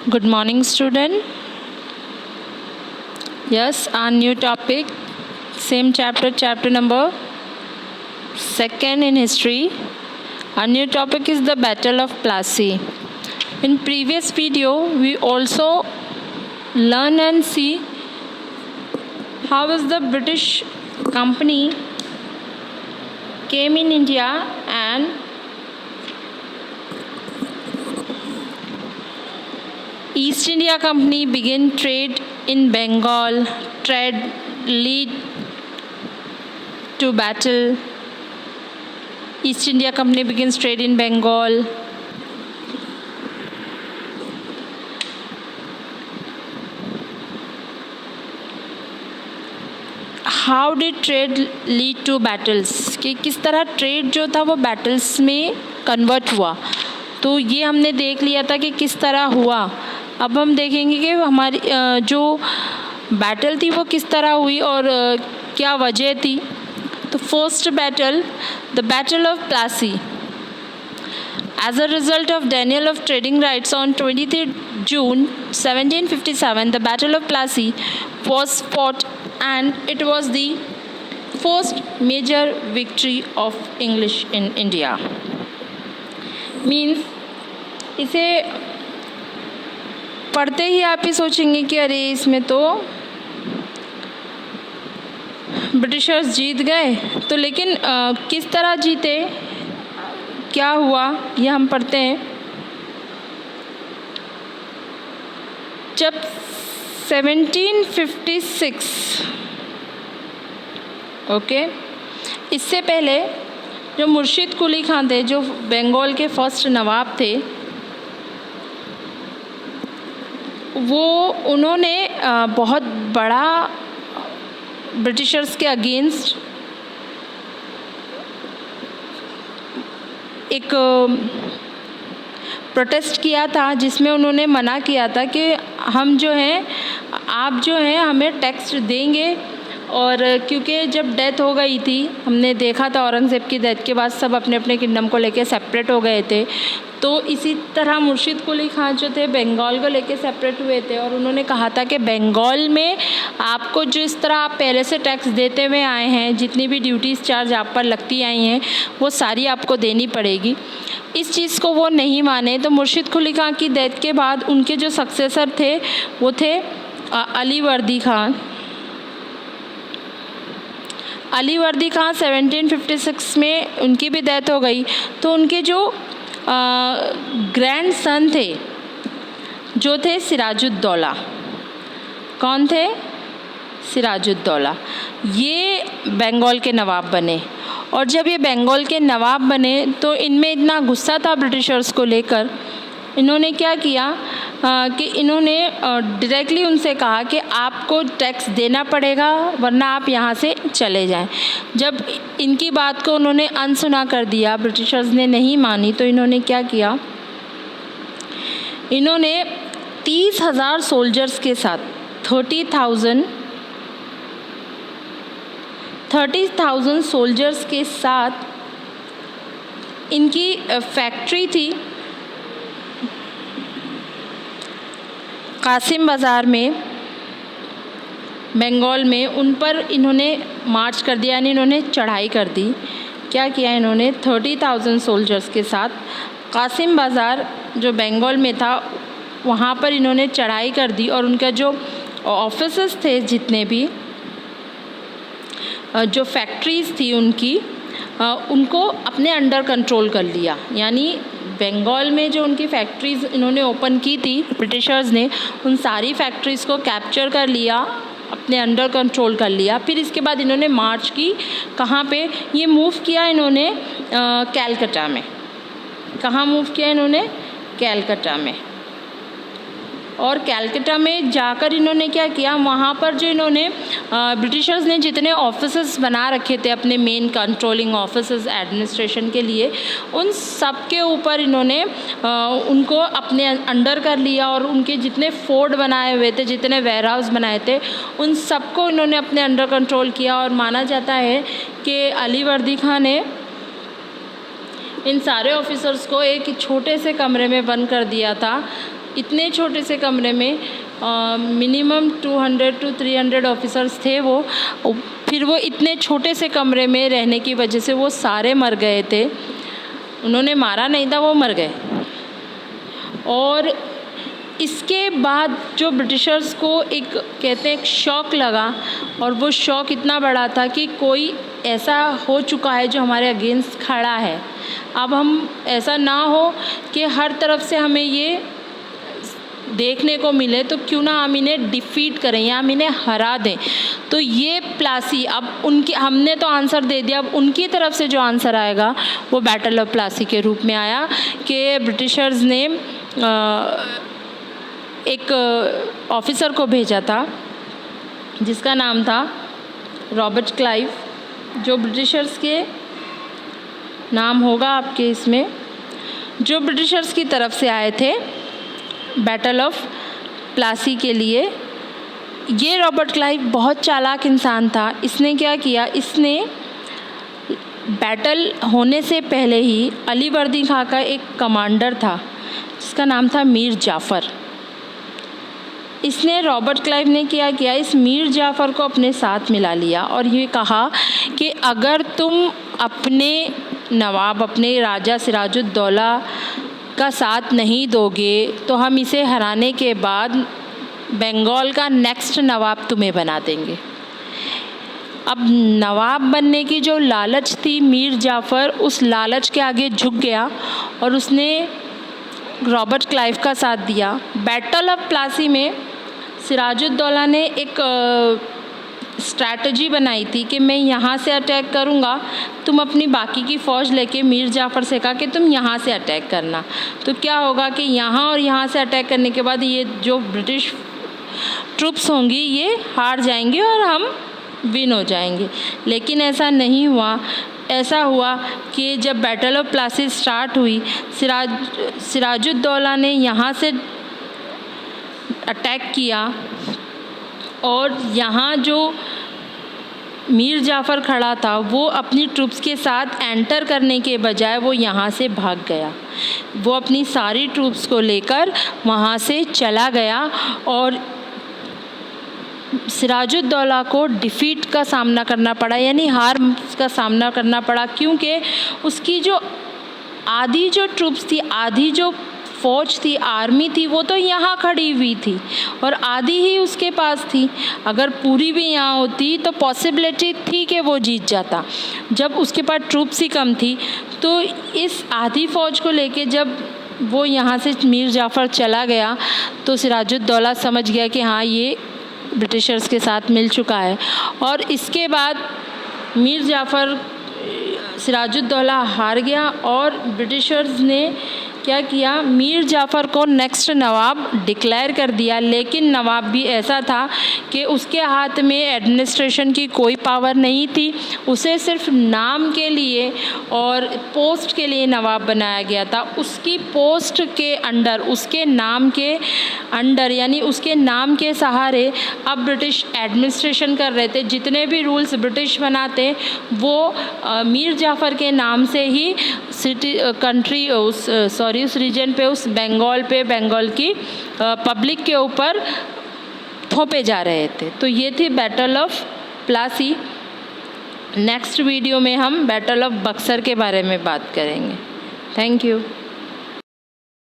Good morning, student. Yes, our new topic, same chapter number 2 in history. Our new topic is the Battle of Plassey. In previous video, we also learn and see how was the British company came in India and East India Company began trade in Bengal. Trade lead to battle. East India Company begins trade in Bengal. How did trade lead to battles? कि किस तरह trade जो था वो battles में convert हुआ. तो ये हमने देख लिया था कि किस तरह हुआ. अब हम देखेंगे कि हमारी जो बैटल थी वो किस तरह हुई और क्या वजह थी. तो first battle, the battle of Plassey. As a result of denial of trading rights on 23 June 1757, the Battle of Plassey was fought and it was the first major victory of English in India. Means इसे पढ़ते ही आप ही सोचेंगे कि अरे इसमें तो Britishers जीत गए. तो लेकिन किस तरह जीते, क्या हुआ, ये हम पढ़ते हैं. जब 1756 ओके, इससे पहले जो मुर्शिद कुली खान थे, जो बंगाल के फर्स्ट नवाब थे, वो उन्होंने बहुत बड़ा ब्रिटिशर्स के अगेंस्ट एक प्रोटेस्ट किया था, जिसमें उन्होंने मना किया था कि हम जो हैं, आप जो हैं हमें टैक्स देंगे. और क्योंकि जब डेथ हो गई थी, हमने देखा था औरंगज़ेब की डेथ के बाद सब अपने अपने किंगडम को लेके सेपरेट हो गए थे. तो इसी तरह मुर्शिद कुली खान जो थे बंगाल को लेके सेपरेट हुए थे और उन्होंने कहा था कि बंगाल में आपको जो इस तरह आप पहले से टैक्स देते हुए आए हैं, जितनी भी ड्यूटीज़ चार्ज आप पर लगती आई हैं, वो सारी आपको देनी पड़ेगी. इस चीज़ को वो नहीं माने. तो मुर्शिद कुली खान की डेथ के बाद उनके जो सक्सेसर थे वो थे अली वर्दी खान. अली वर्दी खान 1756 में उनकी भी डेथ हो गई. तो उनके जो ग्रैंड सन थे जो थे सिराजुद्दौला. कौन थे? सिराजुद्दौला. ये बंगाल के नवाब बने. और जब ये बंगाल के नवाब बने तो इनमें इतना गुस्सा था ब्रिटिशर्स को लेकर, इन्होंने क्या किया कि इन्होंने डायरेक्टली उनसे कहा कि आपको टैक्स देना पड़ेगा वरना आप यहाँ से चले जाएं. जब इनकी बात को उन्होंने अनसुना कर दिया, ब्रिटिशर्स ने नहीं मानी, तो इन्होंने क्या किया, इन्होंने 30,000 सोल्जर्स के साथ 30,000 सोल्जर्स के साथ इनकी फैक्ट्री थी कासिम बाज़ार में बंगाल में, उन पर इन्होंने मार्च कर दिया, यानी इन्होंने चढ़ाई कर दी. क्या किया इन्होंने, 30,000 सोल्जर्स के साथ कासिम बाज़ार जो बंगाल में था वहाँ पर इन्होंने चढ़ाई कर दी और उनका जो ऑफिसेस थे, जितने भी जो फैक्ट्रीज़ थी उनकी, उनको अपने अंडर कंट्रोल कर लिया. यानी बंगाल में जो उनकी फैक्ट्रीज़ इन्होंने ओपन की थी ब्रिटिशर्स ने, उन सारी फैक्ट्रीज़ को कैप्चर कर लिया, अपने अंडर कंट्रोल कर लिया. फिर इसके बाद इन्होंने मार्च की. कहाँ पे ये मूव किया इन्होंने? कैलकटा में. कहाँ मूव किया इन्होंने? कैलकटा में. और कैलकटा में जाकर इन्होंने क्या किया, वहाँ पर जो इन्होंने ब्रिटिशर्स ने जितने ऑफिसेस बना रखे थे अपने मेन कंट्रोलिंग ऑफिसेस एडमिनिस्ट्रेशन के लिए, उन सब के ऊपर इन्होंने उनको अपने अंडर कर लिया. और उनके जितने फोर्ट बनाए हुए थे, जितने वेयर हाउस बनाए थे, उन सबको इन्होंने अपने अंडर कंट्रोल किया. और माना जाता है कि अली वर्दी खान ने इन सारे ऑफिसर्स को एक छोटे से कमरे में बंद कर दिया था इतने छोटे से कमरे में मिनिमम 200 to 300 ऑफिसर्स थे वो। फिर वो इतने छोटे से कमरे में रहने की वजह से वो सारे मर गए थे। उन्होंने मारा नहीं था, वो मर गए। और इसके बाद जो ब्रिटिशर्स को एक कहते हैं एक शॉक लगा, और वो शॉक इतना बड़ा था कि कोई ऐसा हो चुका है जो हमारे अगेंस्ट खड़ा है। अब हम ऐसा ना हो कि हर तरफ से हमें ये देखने को मिले, तो क्यों ना हम इन्हें डिफीट करें या हम इन्हें हरा दें। तो ये प्लासी, अब उनकी हमने तो आंसर दे दिया, अब उनकी तरफ से जो आंसर आएगा वो बैटल ऑफ प्लासी के रूप में आया कि ब्रिटिशर्स ने एक ऑफिसर को भेजा था जिसका नाम था रॉबर्ट क्लाइव, जो ब्रिटिशर्स के नाम होगा आपके इसमें, जो ब्रिटिशर्स की तरफ से आए थे बैटल ऑफ प्लासी के लिए। ये रॉबर्ट क्लाइव बहुत चालाक इंसान था। इसने क्या किया, इसने बैटल होने से पहले ही अली वर्दी खां का एक कमांडर था जिसका नाम था मीर जाफ़र। इसने रॉबर्ट क्लाइव ने क्या किया, इस मीर जाफ़र को अपने साथ मिला लिया और ये कहा कि अगर तुम अपने नवाब, अपने राजा सिराजुद्दौला का साथ नहीं दोगे तो हम इसे हराने के बाद बंगाल का नेक्स्ट नवाब तुम्हें बना देंगे। अब नवाब बनने की जो लालच थी, मीर जाफ़र उस लालच के आगे झुक गया और उसने रॉबर्ट क्लाइव का साथ दिया। बैटल ऑफ प्लासी में सिराजुद्दौला ने एक स्ट्रैटेजी बनाई थी कि मैं यहाँ से अटैक करूँगा, तुम अपनी बाकी की फ़ौज लेके मीर जाफ़र से कहा कि तुम यहाँ से अटैक करना। तो क्या होगा कि यहाँ और यहाँ से अटैक करने के बाद ये जो ब्रिटिश ट्रूप्स होंगी ये हार जाएंगी और हम विन हो जाएंगे। लेकिन ऐसा नहीं हुआ। ऐसा हुआ कि जब बैटल ऑफ प्लासी स्टार्ट हुई, सिराजुद्दौला ने यहाँ से अटैक किया और यहाँ जो मीर जाफ़र खड़ा था वो अपनी ट्रूप्स के साथ एंटर करने के बजाय वो यहाँ से भाग गया। वो अपनी सारी ट्रूप्स को लेकर वहाँ से चला गया और सिराजुद्दौला को डिफ़ीट का सामना करना पड़ा, यानी हार का सामना करना पड़ा, क्योंकि उसकी जो आधी जो ट्रूप्स थी, आधी जो फ़ौज थी, आर्मी थी, वो तो यहाँ खड़ी हुई थी और आधी ही उसके पास थी। अगर पूरी भी यहाँ होती तो पॉसिबिलिटी थी कि वो जीत जाता। जब उसके पास ट्रूप्स ही कम थी तो इस आधी फ़ौज को लेके जब वो यहाँ से मीर जाफ़र चला गया तो सिराजुद्दौला समझ गया कि हाँ ये ब्रिटिशर्स के साथ मिल चुका है। और इसके बाद मीर जाफ़र, सिराजुद्दौला हार गया और ब्रिटिशर्स ने क्या किया, मीर जाफ़र को नेक्स्ट नवाब डिक्लेयर कर दिया। लेकिन नवाब भी ऐसा था कि उसके हाथ में एडमिनिस्ट्रेशन की कोई पावर नहीं थी, उसे सिर्फ नाम के लिए और पोस्ट के लिए नवाब बनाया गया था। उसकी पोस्ट के अंडर, उसके नाम के अंडर, यानी उसके नाम के सहारे अब ब्रिटिश एडमिनिस्ट्रेशन कर रहे थे। जितने भी रूल्स ब्रिटिश बनाते वो मीर जाफ़र के नाम से ही उस रीजन पे, उस बंगाल पे, बंगाल की पब्लिक के ऊपर थोपे जा रहे थे। तो ये थी battle of Plassey. Next video में हम बैटल ऑफ बक्सर के बारे में बात करेंगे। Thank you.